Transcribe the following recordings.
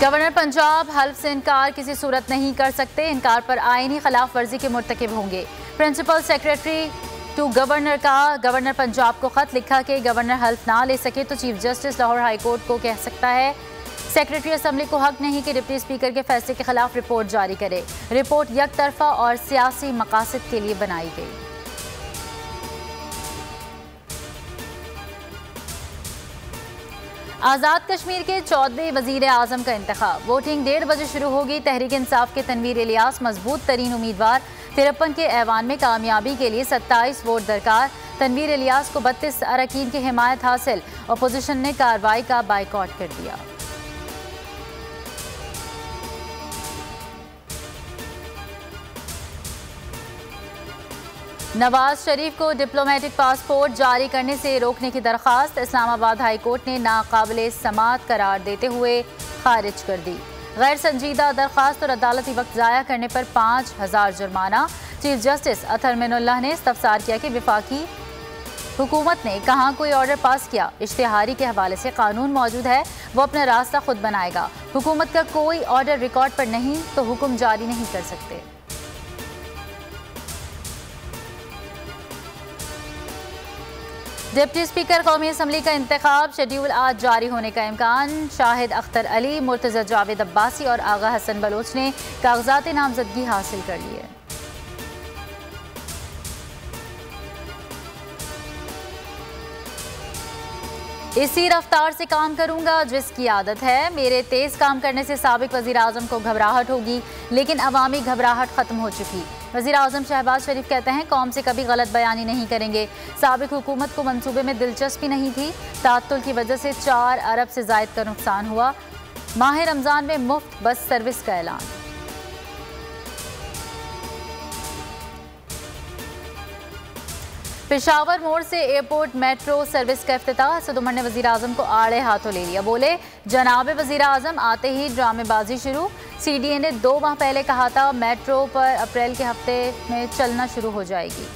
Governor Punjab हल्फ से इनकार किसी सूरत नहीं कर सकते। इनकार पर आईनी खिलाफ वर्जी के मुर्तकिब होंगे। प्रिंसिपल सेक्रेटरी टू गवर्नर का गवर्नर पंजाब को खत लिखा कि गवर्नर हल्फ ना ले सके तो chief justice Lahore high court को कह सकता है। सेक्रेटरी असम्बली को हक नहीं कि डिप्टी स्पीकर के फैसले के खिलाफ रिपोर्ट जारी करे। रिपोर्ट यकतरफा और सियासी मकासद के लिए बनाई गई। आज़ाद कश्मीर के 14वें वजीर आजम का इंतखाब। वोटिंग 1:30 बजे शुरू होगी। तहरीक इंसाफ के तनवीर इलियास मजबूत तरीन उम्मीदवार। तिरपन के ऐवान में कामयाबी के लिए 27 वोट दरकार। तनवीर इलियास को 32 अरकान की हिमायत हासिल। अपोजिशन ने कार्रवाई का बाइकआउट कर दिया। नवाज शरीफ को डिप्लोमेटिक पासपोर्ट जारी करने से रोकने की दरखास्त इस्लामाबाद हाई कोर्ट ने नाकाबिले समात करार देते हुए खारिज कर दी। गैर संजीदा दरखास्त और अदालती वक्त ज़ाया करने पर 5000 जुर्माना। चीफ जस्टिस अतर मिनुल्लाह ने इस्तफसार किया कि वफाकी हुकूमत ने कहाँ कोई ऑर्डर पास किया। इश्तिहारी के हवाले से कानून मौजूद है, वो अपना रास्ता खुद बनाएगा। हुकूमत का कोई ऑर्डर रिकॉर्ड पर नहीं तो हुक्म जारी नहीं कर सकते। डिप्टी स्पीकर कौमी असम्बली का इंतखाब शेड्यूल आज जारी होने का इम्कान। शाहिद अख्तर अली, मुर्तज़ा जावेद अब्बासी और आगा हसन बलोच ने कागजात नामजदगी हासिल कर लिए। इसी रफ्तार से काम करूंगा जिसकी आदत है। मेरे तेज काम करने से साबिक वजीर आजम को घबराहट होगी, लेकिन अवामी घबराहट खत्म हो चुकी। वजीर आजम शहबाज शरीफ कहते हैं कौम से कभी गलत बयानी नहीं करेंगे। साबिक हुकूमत को मंसूबे में दिलचस्पी नहीं थी। तातुल की वजह से 4 अरब से जायद का नुकसान हुआ। माह रमजान में मुफ्त बस सर्विस का ऐलान। पेशावर मोड़ से एयरपोर्ट मेट्रो सर्विस का इफ्तिताह। सद उमर ने वजीर आजम को आड़े हाथों ले लिया। बोले जनाब वजीर आजम आते ही ड्रामेबाजी शुरू। CDA ने 2 माह पहले कहा था मेट्रो पर अप्रैल के हफ्ते में चलना शुरू हो जाएगी।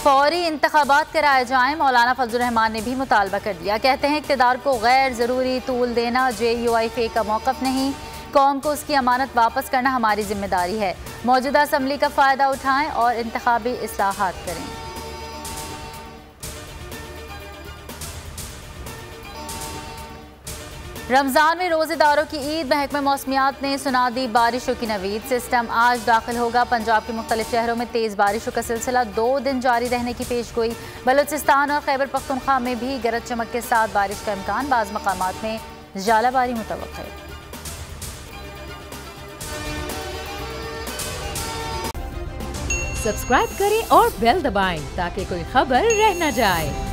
फौरी इंतखाबात कराए जाएं। मौलाना फजलुर रहमान ने भी मुतालबा कर दिया। कहते हैं इक़्तिदार को गैर ज़रूरी तूल देना JUIF का मौक़िफ़ नहीं। कौम को उसकी अमानत वापस करना हमारी जिम्मेदारी है। मौजूदा असम्बली का फ़ायदा उठाएं और इंतखाबी इस्लाहात करें। रमज़ान में रोज़ेदारों की ईद। महकमे मौसमियात ने सुना दी बारिशों की नवीद। सिस्टम आज दाखिल होगा। पंजाब के मुख्तलिफ शहरों में तेज़ बारिशों का सिलसिला 2 दिन जारी रहने की पेशगोई। बलूचिस्तान और खैबर पख्तूनख्वा में भी गरज चमक के साथ बारिश का इम्कान। बाज़ मकामात में जालाबारी मुतवक्किल है। सब्सक्राइब करें और बेल दबाएं ताकि कोई खबर रह न जाए।